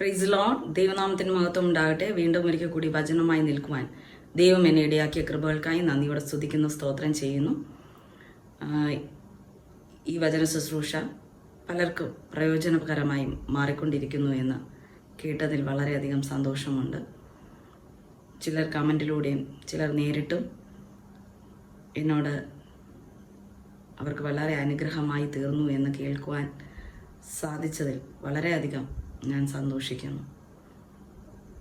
Praise Lord. ദൈവനാമത്തിന് മഹത്വം ഉണ്ടാകട്ടെ. വീണ്ടും ഒരിക്കൽ കൂടി വചനമായി നിൽക്കുവാൻ ദൈവം എന്നെ ഇടയാക്കിയ കൃപകൾക്കായി നന്ദിയോടെ സ്തുതിക്കുന്നു, സ്തോത്രം ചെയ്യുന്നു. ഈ വചന ശുശ്രൂഷ പലർക്കും പ്രയോജനകരമായി മാറിക്കൊണ്ടിരിക്കുന്നു എന്ന് കേട്ടതിൽ വളരെയധികം സന്തോഷമുണ്ട്. ചിലർ കമൻറ്റിലൂടെയും ചിലർ നേരിട്ടും എന്നോട് അവർക്ക് വളരെ അനുഗ്രഹമായി തീർന്നു എന്ന് കേൾക്കുവാൻ സാധിച്ചതിൽ വളരെയധികം ഞാൻ സന്തോഷിക്കുന്നു.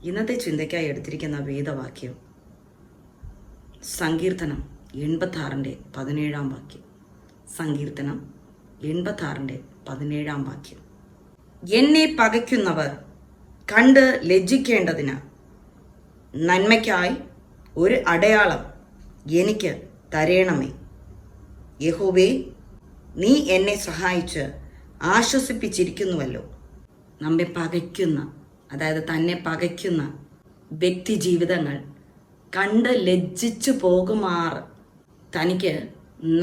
ഇന്നത്തെ ചിന്തയ്ക്കായി എടുത്തിരിക്കുന്ന വേദവാക്യം സങ്കീർത്തനം 86:17 വാക്യം. സങ്കീർത്തനം 86:17 വാക്യം. എന്നെ പകയ്ക്കുന്നവർ കണ്ട് ലജ്ജിക്കേണ്ടതിന് നന്മയ്ക്കായി ഒരു അടയാളം എനിക്ക് തരേണമേ. യഹോവേ, നീ എന്നെ സഹായിച്ച് ആശ്വസിപ്പിച്ചിരിക്കുന്നുവല്ലോ. നമ്മെ പകയ്ക്കുന്ന, അതായത് തന്നെ പകയ്ക്കുന്ന വ്യക്തി ജീവിതങ്ങൾ കണ്ട് ലജ്ജിച്ചു പോകുമാർ തനിക്ക്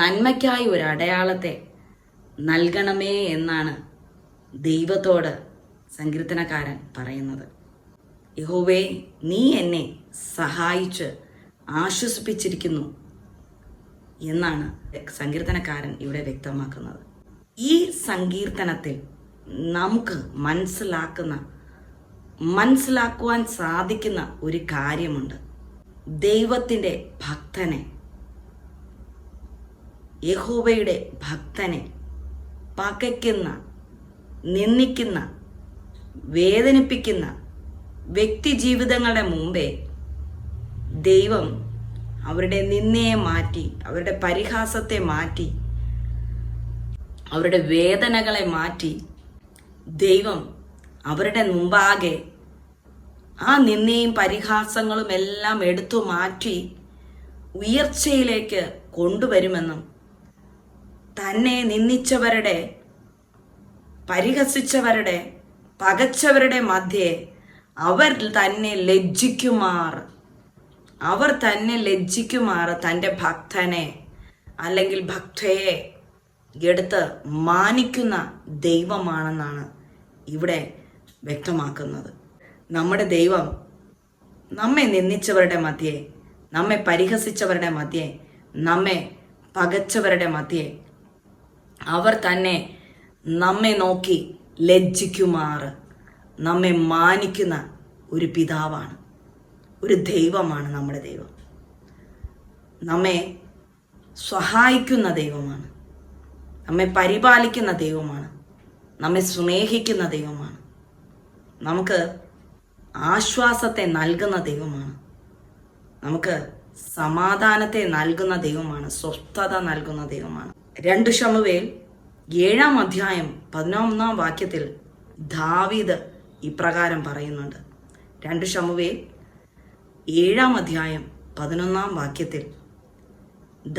നന്മയ്ക്കായി ഒരു അടയാളത്തെ നൽകണമേ എന്നാണ് ദൈവത്തോട് സങ്കീർത്തനക്കാരൻ പറയുന്നത്. യഹോവേ, നീ എന്നെ സഹായിച്ച് ആശ്വസിപ്പിച്ചിരിക്കുന്നു എന്നാണ് സങ്കീർത്തനക്കാരൻ ഇവിടെ വ്യക്തമാക്കുന്നത്. ഈ സങ്കീർത്തനത്തിൽ നമുക്ക് മനസ്സിലാക്കുവാൻ സാധിക്കുന്ന ഒരു കാര്യമുണ്ട്. ദൈവത്തിൻ്റെ ഭക്തനെ, യഹോവയുടെ ഭക്തനെ പകയ്ക്കുന്ന, നിന്ദിക്കുന്ന, വേദനിപ്പിക്കുന്ന വ്യക്തി ജീവിതങ്ങളുടെ മുമ്പേ ദൈവം അവരുടെ നിന്ദയെ മാറ്റി, അവരുടെ പരിഹാസത്തെ മാറ്റി, അവരുടെ വേദനകളെ മാറ്റി ദൈവം അവരുടെ മുമ്പാകെ ആ നിന്ദയും പരിഹാസങ്ങളും എല്ലാം എടുത്തു മാറ്റി ഉയർച്ചയിലേക്ക് കൊണ്ടുവരുമെന്നും, തന്നെ നിന്ദിച്ചവരുടെ, പരിഹസിച്ചവരുടെ, പകച്ചവരുടെ മധ്യേ അവർ തന്നെ ലജ്ജിക്കുമാർ തൻ്റെ ഭക്തനെ അല്ലെങ്കിൽ ഭക്തയെ എടുത്ത് മാനിക്കുന്ന ദൈവമാണെന്നാണ് ഇവിടെ വ്യക്തമാക്കുന്നത്. നമ്മുടെ ദൈവം നമ്മെ നിന്ദിച്ചവരുടെ മധ്യേ, നമ്മെ പരിഹസിച്ചവരുടെ മധ്യേ, നമ്മെ പകച്ചവരുടെ മധ്യേ അവർ തന്നെ നമ്മെ നോക്കി ലജ്ജിക്കുമാർ നമ്മെ മാനിക്കുന്ന ഒരു പിതാവാണ്, ഒരു ദൈവമാണ് നമ്മുടെ ദൈവം. നമ്മെ സഹായിക്കുന്ന ദൈവമാണ്, നമ്മെ പരിപാലിക്കുന്ന ദൈവമാണ്, നമ്മെ സ്നേഹിക്കുന്ന ദൈവമാണ്, നമുക്ക് ആശ്വാസത്തെ നൽകുന്ന ദൈവമാണ്, നമുക്ക് സമാധാനത്തെ നൽകുന്ന ദൈവമാണ്, സ്വസ്ഥത നൽകുന്ന ദൈവമാണ്. 2 ശമൂവേൽ 7:11 വാക്യത്തിൽ ദാവീദ് ഇപ്രകാരം പറയുന്നുണ്ട്. 2 ശമൂവേൽ 7:11 വാക്യത്തിൽ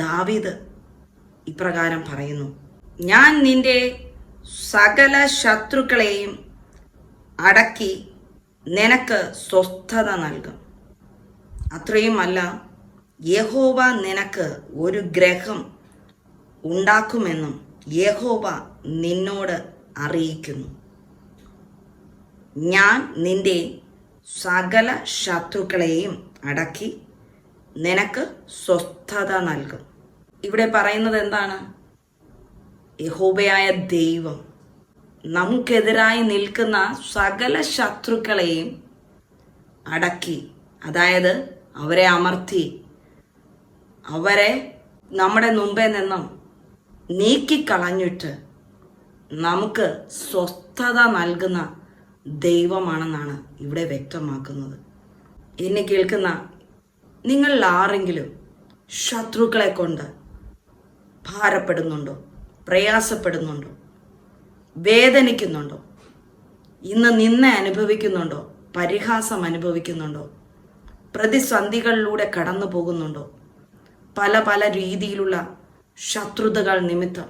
ദാവീദ് ഇപ്രകാരം പറയുന്നു: ഞാൻ നിന്റെ സകല ശത്രുക്കളെയും അടക്കി നിനക്ക് സ്വസ്ഥത നൽകും. അത്രയുമല്ല, യഹോവ നിനക്ക് ഒരു ഗൃഹം ഉണ്ടാക്കുമെന്നും യഹോവ നിന്നോട് അറിയിക്കുന്നു. ഞാൻ നിന്റെ സകല ശത്രുക്കളെയും അടക്കി നിനക്ക് സ്വസ്ഥത നൽകും. ഇവിടെ പറയുന്നത് എന്താണ്? യഹോവയായ ദൈവം നമുക്കെതിരായി നിൽക്കുന്ന സകല ശത്രുക്കളെയും അടക്കി, അതായത് അവരെ അമർത്തി, അവരെ നമ്മുടെ മുമ്പേ നിന്നും നീക്കിക്കളഞ്ഞിട്ട് നമുക്ക് സ്വസ്ഥത നൽകുന്ന ദൈവമാണെന്നാണ് ഇവിടെ വ്യക്തമാക്കുന്നത്. എന്നെ കേൾക്കുന്ന നിങ്ങളിൽ ആരെങ്കിലും ശത്രുക്കളെ കൊണ്ട് ഭാരപ്പെടുന്നുണ്ടോ? പ്രയാസപ്പെടുന്നുണ്ടോ? വേദനിക്കുന്നുണ്ടോ? ഇന്ന് നിന്ന അനുഭവിക്കുന്നുണ്ടോ? പരിഹാസം അനുഭവിക്കുന്നുണ്ടോ? പ്രതിസന്ധികളിലൂടെ കടന്നു പോകുന്നുണ്ടോ? പല രീതിയിലുള്ള ശത്രുതകൾ നിമിത്തം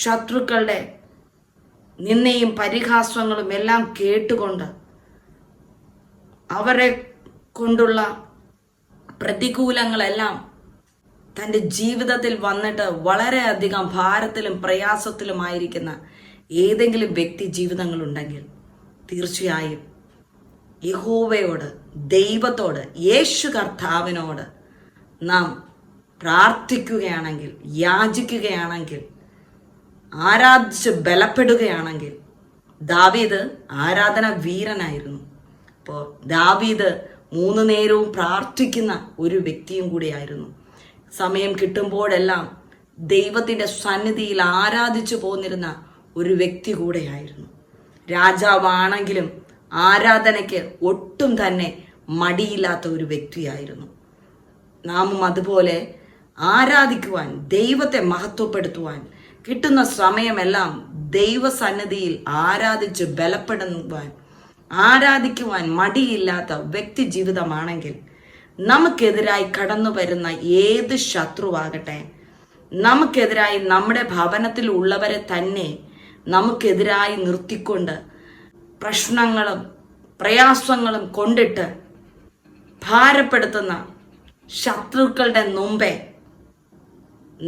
ശത്രുക്കളുടെ നിന്നയും പരിഹാസങ്ങളും എല്ലാം കേട്ടുകൊണ്ട് അവരെ കൊണ്ടുള്ള പ്രതികൂലങ്ങളെല്ലാം തൻ്റെ ജീവിതത്തിൽ വന്നിട്ട് വളരെയധികം ഭാരത്തിലും പ്രയാസത്തിലുമായിരിക്കുന്ന ഏതെങ്കിലും വ്യക്തി ജീവിതങ്ങളുണ്ടെങ്കിൽ തീർച്ചയായും യഹോവയോട്, ദൈവത്തോട്, യേശു കർത്താവിനോട് നാം പ്രാർത്ഥിക്കുകയാണെങ്കിൽ, യാചിക്കുകയാണെങ്കിൽ, ആരാധിച്ച് ബലപ്പെടുകയാണെങ്കിൽ, ദാവീദ് ആരാധന വീരനായിരുന്നു. അപ്പോൾ ദാവീദ് 3 നേരവും പ്രാർത്ഥിക്കുന്ന ഒരു വ്യക്തിയും കൂടിയായിരുന്നു. സമയം കിട്ടുമ്പോഴെല്ലാം ദൈവത്തിൻ്റെ സന്നിധിയിൽ ആരാധിച്ചു പോന്നിരുന്ന ഒരു വ്യക്തി കൂടെയായിരുന്നു. രാജാവാണെങ്കിലും ആരാധനയ്ക്ക് ഒട്ടും തന്നെ മടിയില്ലാത്ത ഒരു വ്യക്തിയായിരുന്നു. നാമും അതുപോലെ ആരാധിക്കുവാൻ, ദൈവത്തെ മഹത്വപ്പെടുത്തുവാൻ കിട്ടുന്ന സമയമെല്ലാം ദൈവസന്നിധിയിൽ ആരാധിച്ച് ബലപ്പെടുവാൻ, ആരാധിക്കുവാൻ മടിയില്ലാത്ത വ്യക്തി ജീവിതമാണെങ്കിൽ നമുക്കെതിരായി കടന്നു വരുന്ന ഏത് ശത്രുവാകട്ടെ, നമുക്കെതിരായി നമ്മുടെ ഭവനത്തിൽ ഉള്ളവരെ തന്നെ നമുക്കെതിരായി നിർത്തിക്കൊണ്ട് പ്രശ്നങ്ങളും പ്രയാസങ്ങളും കൊണ്ടിട്ട് ഭാരപ്പെടുത്തുന്ന ശത്രുക്കളുടെ മുമ്പേ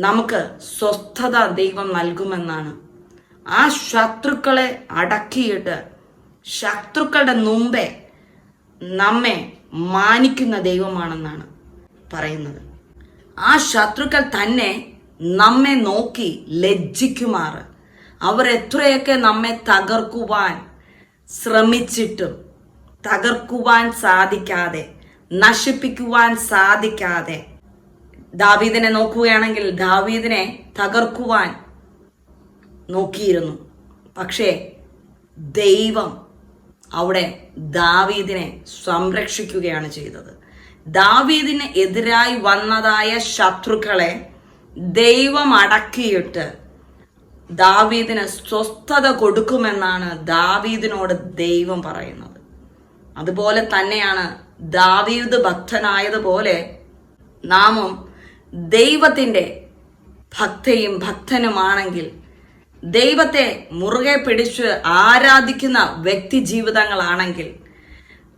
നമുക്ക് സ്വസ്ഥത ദൈവം നൽകുമെന്നാണ്. ആ ശത്രുക്കളെ അടക്കിയിട്ട് ശത്രുക്കളുടെ മുമ്പേ നമ്മെ മാനിക്കുന്ന ദൈവമാണെന്നാണ് പറയുന്നത്. ആ ശത്രുക്കൾ തന്നെ നമ്മെ നോക്കി ലജ്ജിക്കുമാറ്, അവർ എത്രയൊക്കെ നമ്മെ തകർക്കുവാൻ ശ്രമിച്ചിട്ടും തകർക്കുവാൻ സാധിക്കാതെ, നശിപ്പിക്കുവാൻ സാധിക്കാതെ, ദാവീദിനെ നോക്കുകയാണെങ്കിൽ ദാവീദിനെ തകർക്കുവാൻ നോക്കിയിരുന്നു. പക്ഷേ ദൈവം അവിടെ ദാവീദിനെ സംരക്ഷിക്കുകയാണ് ചെയ്തത്. ദാവീദിന് എതിരായി വന്നതായ ശത്രുക്കളെ ദൈവം അടക്കിയിട്ട് ദാവീദിന് സ്വസ്ഥത കൊടുക്കുമെന്നാണ് ദാവീദിനോട് ദൈവം പറയുന്നത്. അതുപോലെ തന്നെയാണ് ദാവീദ് ഭക്തനായതുപോലെ നാമും ദൈവത്തിൻ്റെ ഭക്തയും ഭക്തനുമാണെങ്കിൽ, ദൈവത്തെ മുറുകെ പിടിച്ച് ആരാധിക്കുന്ന വ്യക്തി ജീവിതങ്ങളാണെങ്കിൽ,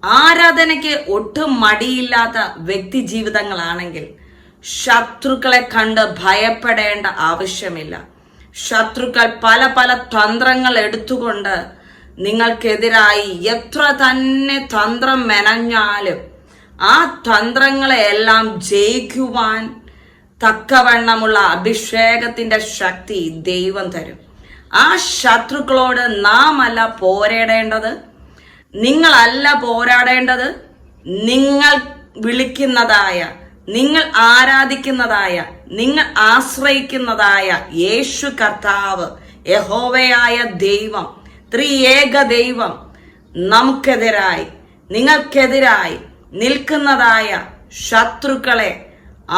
ആരാധനയ്ക്ക് ഒട്ടും മടിയില്ലാത്ത വ്യക്തി ജീവിതങ്ങളാണെങ്കിൽ ശത്രുക്കളെ കണ്ട് ഭയപ്പെടേണ്ട ആവശ്യമില്ല. ശത്രുക്കൾ പല പല തന്ത്രങ്ങൾ എടുത്തുകൊണ്ട് നിങ്ങൾക്കെതിരായി എത്ര തന്നെ തന്ത്രം മെനഞ്ഞാലും ആ തന്ത്രങ്ങളെല്ലാം ജയിക്കുവാൻ തക്കവണ്ണമുള്ള അഭിഷേകത്തിന്റെ ശക്തി ദൈവം തരും. ആ ശത്രുക്കളോട് നാം അല്ല പോരാടേണ്ടത്, നിങ്ങളല്ല പോരാടേണ്ടത്. നിങ്ങൾ വിളിക്കുന്നതായ, നിങ്ങൾ ആരാധിക്കുന്നതായ, നിങ്ങൾ ആശ്രയിക്കുന്നതായ യേശു കർത്താവ്, യഹോവയായ ദൈവം, ത്രിയേക ദൈവം നമുക്കെതിരായി, നിങ്ങൾക്കെതിരായി നിൽക്കുന്നതായ ശത്രുക്കളെ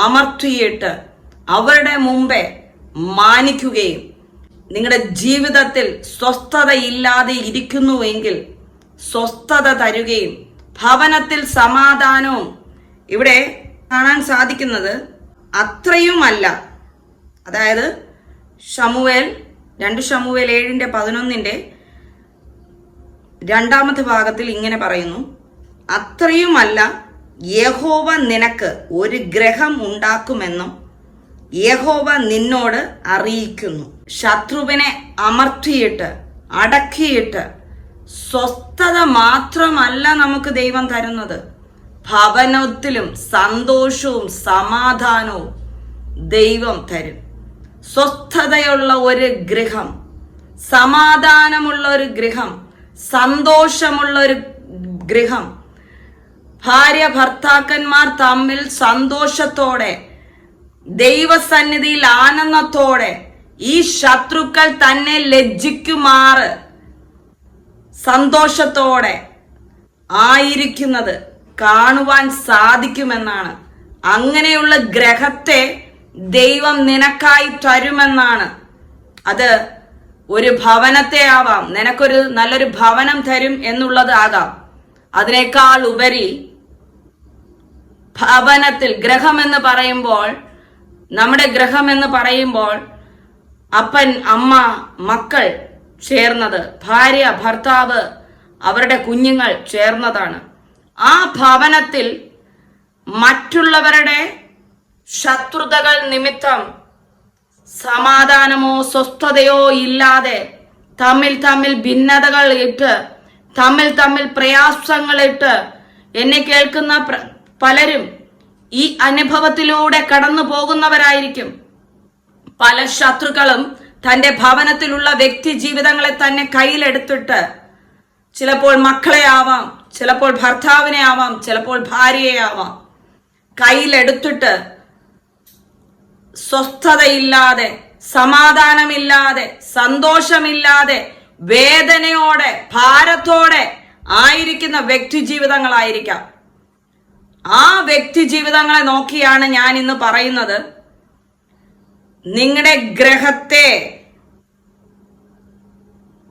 അമർത്തിയിട്ട് അവരുടെ മുമ്പേ മാനിക്കുകയും, നിങ്ങളുടെ ജീവിതത്തിൽ സ്വസ്ഥതയില്ലാതെ ഇരിക്കുന്നുവെങ്കിൽ സ്വസ്ഥത തരുകയും, ഭവനത്തിൽ സമാധാനവും ഇവിടെ കാണാൻ സാധിക്കുന്നത് അത്രയുമല്ല. അതായത് 2 ശമൂവേൽ 7:11 രണ്ടാമത്തെ ഭാഗത്തിൽ ഇങ്ങനെ പറയുന്നു, അത്രയുമല്ല, യഹോവ നിനക്ക് ഒരു ഗ്രഹം ഉണ്ടാക്കുമെന്നും യഹോവ നിന്നോട് അറിയിക്കുന്നു. ശത്രുവിനെ അമർത്തിയിട്ട് അടക്കിയിട്ട് സ്വസ്ഥത മാത്രമല്ല നമുക്ക് ദൈവം തരുന്നത്, ഭവനത്തിലും സന്തോഷവും സമാധാനവും ദൈവം തരും. സ്വസ്ഥതയുള്ള ഒരു ഗൃഹം, സമാധാനമുള്ള ഒരു ഗൃഹം, സന്തോഷമുള്ള ഒരു ഗൃഹം, ഭാര്യ ഭർത്താക്കന്മാർ തമ്മിൽ സന്തോഷത്തോടെ, ദൈവസന്നിധിയിൽ ആനന്ദത്തോടെ, ഈ ശത്രുക്കൾ തന്നെ ലജ്ജിക്കുമാറ് സന്തോഷത്തോടെ ആയിരിക്കുന്നത് കാണുവാൻ സാധിക്കുമെന്നാണ്. അങ്ങനെയുള്ള ഗ്രഹത്തെ ദൈവം നിനക്കായി തരുമെന്നാണ്. അത് ഒരു ഭവനത്തെ ആവാം, നിനക്കൊരു നല്ലൊരു ഭവനം തരും എന്നുള്ളത് ആകാം. അതിനേക്കാൾ ഉപരി ഭവനത്തിൽ, ഗ്രഹം എന്ന് പറയുമ്പോൾ, നമ്മുടെ ഗ്രഹം എന്ന് പറയുമ്പോൾ അപ്പൻ, അമ്മ, മക്കൾ ചേർന്നത്, ഭാര്യ, ഭർത്താവ്, അവരുടെ കുഞ്ഞുങ്ങൾ ചേർന്നതാണ്. ആ ഭവനത്തിൽ മറ്റുള്ളവരുടെ ശത്രുതകൾ നിമിത്തം സമാധാനമോ സ്വസ്ഥതയോ ഇല്ലാതെ തമ്മിൽ ഭിന്നതകൾ ഇട്ട് തമ്മിൽ പ്രയാസങ്ങളിട്ട് എന്നെ കേൾക്കുന്ന പലരും ഈ അനുഭവത്തിലൂടെ കടന്നു പോകുന്നവരായിരിക്കും. പല ശത്രുക്കളും തന്റെ ഭവനത്തിലുള്ള വ്യക്തി ജീവിതങ്ങളെ തന്നെ കയ്യിലെടുത്തിട്ട്, ചിലപ്പോൾ മക്കളെ ആവാം, ചിലപ്പോൾ ഭർത്താവിനെ ആവാം, ചിലപ്പോൾ ഭാര്യയെ ആവാം, കയ്യിലെടുത്തിട്ട് സ്വസ്ഥതയില്ലാതെ, സമാധാനമില്ലാതെ, സന്തോഷമില്ലാതെ, വേദനയോടെ, ഭാരത്തോടെ ആയിരിക്കുന്ന വ്യക്തി ജീവിതങ്ങളായിരിക്കാം. ആ വ്യക്തി ജീവിതങ്ങളെ നോക്കിയാണ് ഞാൻ ഇന്ന് പറയുന്നത്, നിങ്ങളുടെ ഗ്രഹത്തെ,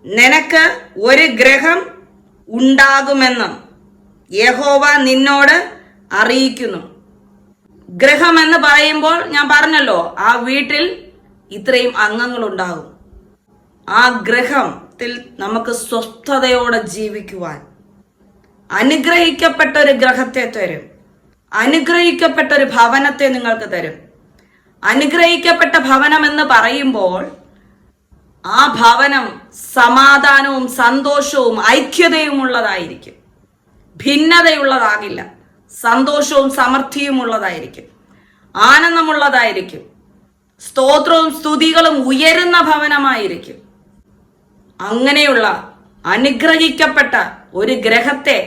നിനക്ക് ഒരു ഗ്രഹം ഉണ്ടാകുമെന്ന് യഹോവ നിന്നോട് അറിയിക്കുന്നു. ഗ്രഹം എന്ന് പറയുമ്പോൾ ഞാൻ പറഞ്ഞല്ലോ, ആ വീട്ടിൽ ഇത്രയും അംഗങ്ങൾ ഉണ്ടാകും. ആ ഗ്രഹത്തിൽ നമുക്ക് സ്വസ്ഥതയോടെ ജീവിക്കുവാൻ അനുഗ്രഹിക്കപ്പെട്ട ഒരു ഗ്രഹത്തെ തരും. അനുഗ്രഹിക്കപ്പെട്ട ഒരു ഭവനത്തെ നിങ്ങൾക്ക് തരും. അനുഗ്രഹിക്കപ്പെട്ട ഭവനം എന്ന് പറയുമ്പോൾ ആ ഭവനം സമാധാനവും സന്തോഷവും ഐക്യതയും ഉള്ളതായിരിക്കും. ഭിന്നതയുള്ളതാകില്ല. സന്തോഷവും സമൃദ്ധിയും ഉള്ളതായിരിക്കും. ആനന്ദമുള്ളതായിരിക്കും. സ്തോത്രവും സ്തുതികളും ഉയരുന്ന ഭവനമായിരിക്കും. അങ്ങനെയുള്ള അനുഗ്രഹിക്കപ്പെട്ട ഒരു ഗ്രഹത്തെ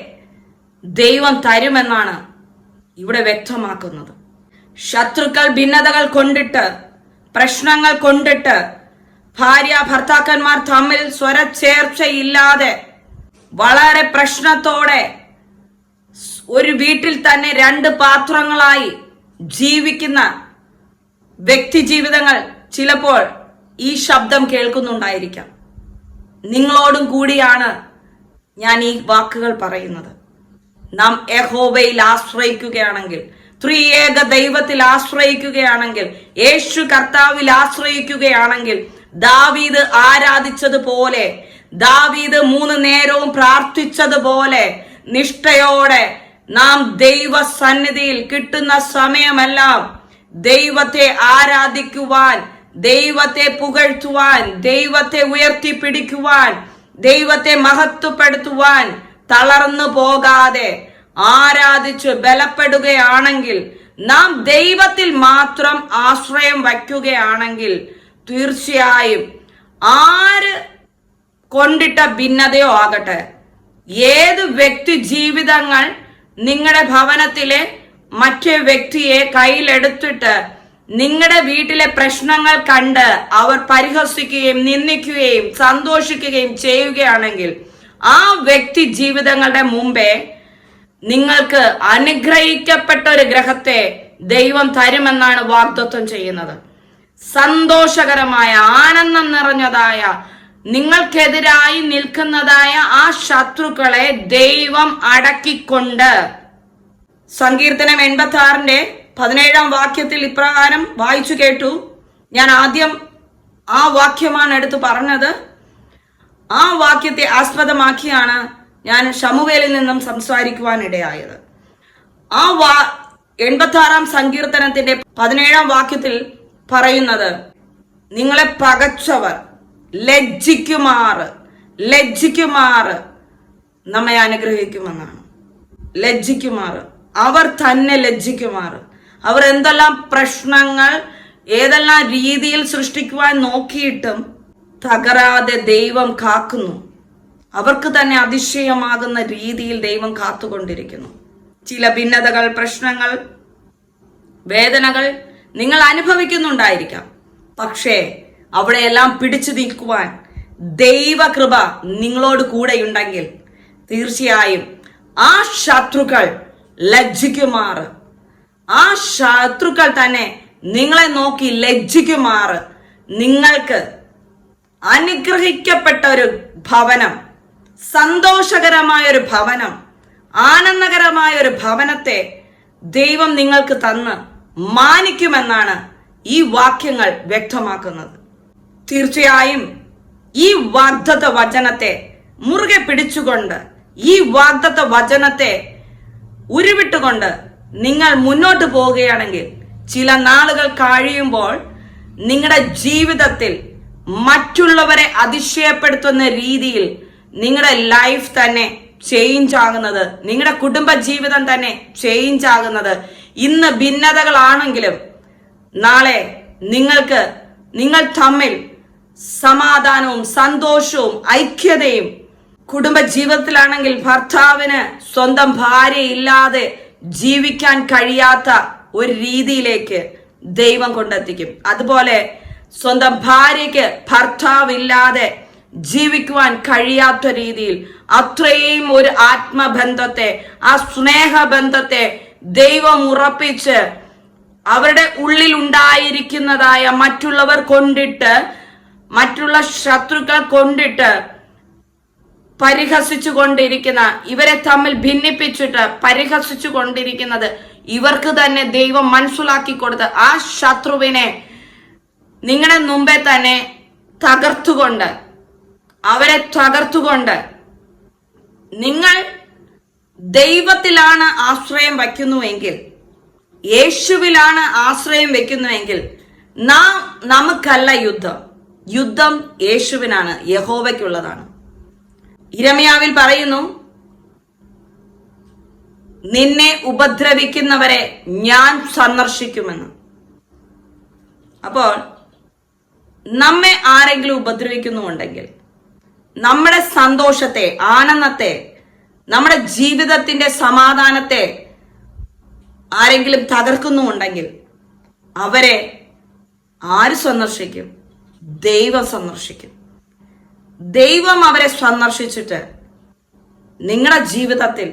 ദൈവം തരുമെന്നാണ് ഇവിടെ വ്യക്തമാക്കുന്നത്. ശത്രുക്കൾ ഭിന്നതകൾ കൊണ്ടിട്ട്, പ്രശ്നങ്ങൾ കൊണ്ടിട്ട്, ഭാര്യ ഭർത്താക്കന്മാർ തമ്മിൽ സ്വരച്ചേർച്ചയില്ലാതെ വളരെ പ്രശ്നത്തോടെ ഒരു വീട്ടിൽ തന്നെ രണ്ട് പാത്രങ്ങളായി ജീവിക്കുന്ന വ്യക്തി ജീവിതങ്ങൾ ചിലപ്പോൾ ഈ ശബ്ദം കേൾക്കുന്നുണ്ടായിരിക്കാം. നിങ്ങളോടും കൂടിയാണ് ഞാൻ ഈ വാക്കുകൾ പറയുന്നത്. നാം യഹോവയിൽ ആശ്രയിക്കുകയാണെങ്കിൽ, ത്രിയേക ദൈവത്തിൽ ആശ്രയിക്കുകയാണെങ്കിൽ, യേശു കർത്താവിൽ ആശ്രയിക്കുകയാണെങ്കിൽ, ദാവീദ് ആരാധിച്ചതുപോലെ, ദാവീദ് 3 നേരവും പ്രാർത്ഥിച്ചതുപോലെ നിഷ്ഠയോടെ നാം ദൈവ സന്നിധിയിൽ കിട്ടുന്ന സമയമെല്ലാം ദൈവത്തെ ആരാധിക്കുവാൻ, ദൈവത്തെ പുകഴ്ത്തുവാൻ, ദൈവത്തെ ഉയർത്തിപ്പിടിക്കുവാൻ, ദൈവത്തെ മഹത്വപ്പെടുത്തുവാൻ തളർന്നു പോകാതെ ആരാധിച്ച് ബലപ്പെടുകയാണെങ്കിൽ, നാം ദൈവത്തിൽ മാത്രം ആശ്രയം വയ്ക്കുകയാണെങ്കിൽ, തീർച്ചയായും ആര് കൊണ്ടിട്ട ഭിന്നതയോ ആകട്ടെ, ഏത് വ്യക്തി ജീവിതങ്ങൾ നിങ്ങളുടെ ഭവനത്തിലെ മറ്റേ വ്യക്തിയെ കയ്യിലെടുത്തിട്ട് നിങ്ങളുടെ വീട്ടിലെ പ്രശ്നങ്ങൾ കണ്ട് അവർ പരിഹസിക്കുകയും നിന്ദിക്കുകയും സന്തോഷിക്കുകയും ചെയ്യുകയാണെങ്കിൽ, ആ വ്യക്തി ജീവിതങ്ങളുടെ മുമ്പേ നിങ്ങൾക്ക് അനുഗ്രഹിക്കപ്പെട്ട ഒരു ഗ്രഹത്തെ ദൈവം തരുമെന്നാണ് വാഗ്ദത്തം ചെയ്യുന്നത്. സന്തോഷകരമായ, ആനന്ദം നിറഞ്ഞതായ, നിങ്ങൾക്കെതിരായി നിൽക്കുന്നതായ ആ ശത്രുക്കളെ ദൈവം അടക്കിക്കൊണ്ട്, സങ്കീർത്തനം 86-17 വാക്യത്തിൽ ഇപ്രകാരം വായിച്ചു കേട്ടു. ഞാൻ ആദ്യം ആ വാക്യമാണ് എടുത്തു പറഞ്ഞത്. ആ വാക്യത്തെ ആസ്പദമാക്കിയാണ് ഞാൻ ശമൂവേലിൽ നിന്നും സംസാരിക്കുവാൻ ഇടയായത്. ആ 86 സങ്കീർത്തനത്തിന്റെ 17 വാക്യത്തിൽ പറയുന്നത്, നിങ്ങളെ പകച്ചവർ ലജ്ജിക്കുമാറ് നമ്മെ അനുഗ്രഹിക്കുമെന്നാണ്. ലജ്ജിക്കുമാറ്, അവർ തന്നെ ലജ്ജിക്കുമാറ്. അവർ എന്തെല്ലാം പ്രശ്നങ്ങൾ ഏതെല്ലാം രീതിയിൽ സൃഷ്ടിക്കുവാൻ നോക്കിയിട്ടും തകരാതെ ദൈവം കാക്കുന്നു. അവർക്ക് തന്നെ അതിശയമാകുന്ന രീതിയിൽ ദൈവം കാത്തുകൊണ്ടിരിക്കുന്നു. ചില ഭിന്നതകൾ, പ്രശ്നങ്ങൾ, വേദനകൾ നിങ്ങൾ അനുഭവിക്കുന്നുണ്ടായിരിക്കാം. പക്ഷേ അവിടെയെല്ലാം പിടിച്ചു നിൽക്കുവാൻ ദൈവകൃപ നിങ്ങളോട് കൂടെയുണ്ടെങ്കിൽ തീർച്ചയായും ആ ശത്രുക്കൾ ലജ്ജിക്കുമാറ്, ആ ശത്രുക്കൾ തന്നെ നിങ്ങളെ നോക്കി ലജ്ജിക്കുമാറ് നിങ്ങൾക്ക് അനുഗ്രഹിക്കപ്പെട്ട ഒരു ഭവനം, സന്തോഷകരമായ ഒരു ഭവനം, ആനന്ദകരമായ ഒരു ഭവനത്തെ ദൈവം നിങ്ങൾക്ക് തന്ന് മാനിക്കുമെന്നാണ് ഈ വാക്യങ്ങൾ വ്യക്തമാക്കുന്നത്. തീർച്ചയായും ഈ വാഗ്ദത്ത വചനത്തെ മുറുകെ പിടിച്ചുകൊണ്ട്, ഈ വാഗ്ദത്ത വചനത്തെ ഉരുവിട്ടുകൊണ്ട് നിങ്ങൾ മുന്നോട്ട് പോവുകയാണെങ്കിൽ, ചില നാളുകൾ കഴിയുമ്പോൾ നിങ്ങളുടെ ജീവിതത്തിൽ മറ്റുള്ളവരെ അതിശയപ്പെടുത്തുന്ന രീതിയിൽ നിങ്ങളുടെ ലൈഫ് തന്നെ ചേഞ്ച് ആകുന്നത്, നിങ്ങളുടെ കുടുംബ ജീവിതം തന്നെ ചേഞ്ച് ആകുന്നത്. ഇന്ന് ഭിന്നതകളാണെങ്കിലും നാളെ നിങ്ങൾ തമ്മിൽ സമാധാനവും സന്തോഷവും ഐക്യതയും, കുടുംബ ജീവിതത്തിലാണെങ്കിൽ ഭർത്താവിന് സ്വന്തം ഭാര്യയില്ലാതെ ജീവിക്കാൻ കഴിയാത്ത ഒരു രീതിയിലേക്ക് ദൈവം കൊണ്ടെത്തിക്കും. അതുപോലെ സ്വന്തം ഭാര്യയ്ക്ക് ഭർത്താവില്ലാതെ ജീവിക്കുവാൻ കഴിയാത്ത രീതിയിൽ അത്രയും ഒരു ആത്മബന്ധത്തെ, ആ സ്നേഹബന്ധത്തെ ദൈവം ഉറപ്പിച്ച് അവരുടെ ഉള്ളിൽ ഉണ്ടായിരിക്കുന്നതായ മറ്റുള്ള ശത്രുക്കൾ കൊണ്ടിട്ട് പരിഹസിച്ചു കൊണ്ടിരിക്കുന്ന, ഇവരെ തമ്മിൽ ഭിന്നിപ്പിച്ചിട്ട് പരിഹസിച്ചു കൊണ്ടിരിക്കുന്നത് ഇവർക്ക് തന്നെ ദൈവം മനസ്സിലാക്കി കൊടുത്ത് ആ ശത്രുവിനെ നിങ്ങളുടെ മുമ്പേ തന്നെ അവരെ തകർത്തുകൊണ്ട് നിങ്ങൾ ദൈവത്തിലാണ് ആശ്രയം വയ്ക്കുന്നുവെങ്കിൽ, യേശുവിലാണ് ആശ്രയം വെക്കുന്നുവെങ്കിൽ നമുക്കല്ല യുദ്ധം യേശുവിനാണ്, യഹോവയ്ക്കുള്ളതാണ്. യിരെമ്യാവിൽ പറയുന്നു, നിന്നെ ഉപദ്രവിക്കുന്നവരെ ഞാൻ സന്ദർശിക്കുമെന്ന്. അപ്പോൾ നമ്മെ ആരെങ്കിലും ഉപദ്രവിക്കുന്നുണ്ടെങ്കിൽ, നമ്മുടെ സന്തോഷത്തെ, ആനന്ദത്തെ, നമ്മുടെ ജീവിതത്തിന്റെ സമാധാനത്തെ ആരെങ്കിലും തകർക്കുന്നുണ്ടെങ്കിൽ അവരെ ആര് സന്ദർശിക്കും? ദൈവം സന്ദർശിക്കും. ദൈവം അവരെ സന്ദർശിച്ചിട്ട് നിങ്ങളുടെ ജീവിതത്തിൽ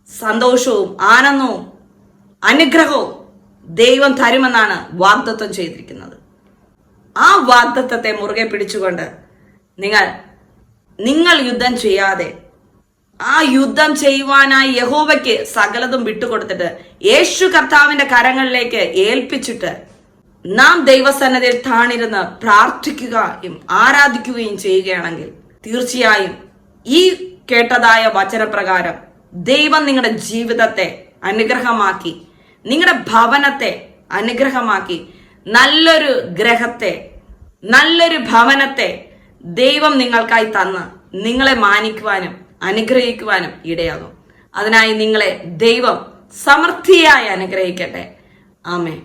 സന്തോഷവും ആനന്ദവും അനുഗ്രഹവും ദൈവം തരുമെന്നാണ് വാഗ്ദത്തം ചെയ്തിരിക്കുന്നത്. ആ വാഗ്ദത്തത്തെ മുറുകെ പിടിച്ചുകൊണ്ട് നിങ്ങൾ യുദ്ധം ചെയ്യാതെ, ആ യുദ്ധം ചെയ്യുവാനായി യഹോവയ്ക്ക് സകലതും വിട്ടുകൊടുത്തിട്ട് യേശു കർത്താവിന്റെ കരങ്ങളിലേക്ക് ഏൽപ്പിച്ചിട്ട് നാം ദൈവസന്നിധിയിൽ താണിരുന്ന് പ്രാർത്ഥിക്കുകയും ആരാധിക്കുകയും ചെയ്യുകയാണെങ്കിൽ തീർച്ചയായും ഈ കേട്ടതായ വചനപ്രകാരം ദൈവം നിങ്ങളുടെ ജീവിതത്തെ അനുഗ്രഹമാക്കി, നിങ്ങളുടെ ഭവനത്തെ അനുഗ്രഹമാക്കി, നല്ലൊരു ഗ്രഹത്തെ, നല്ലൊരു ഭവനത്തെ ദൈവം നിങ്ങൾക്കായി തന്ന് നിങ്ങളെ മാനിക്കുവാനും അനുഗ്രഹിക്കുവാനും ഇടയാകും. അതിനായി നിങ്ങളെ ദൈവം സമൃദ്ധിയായി അനുഗ്രഹിക്കട്ടെ. ആമേൻ.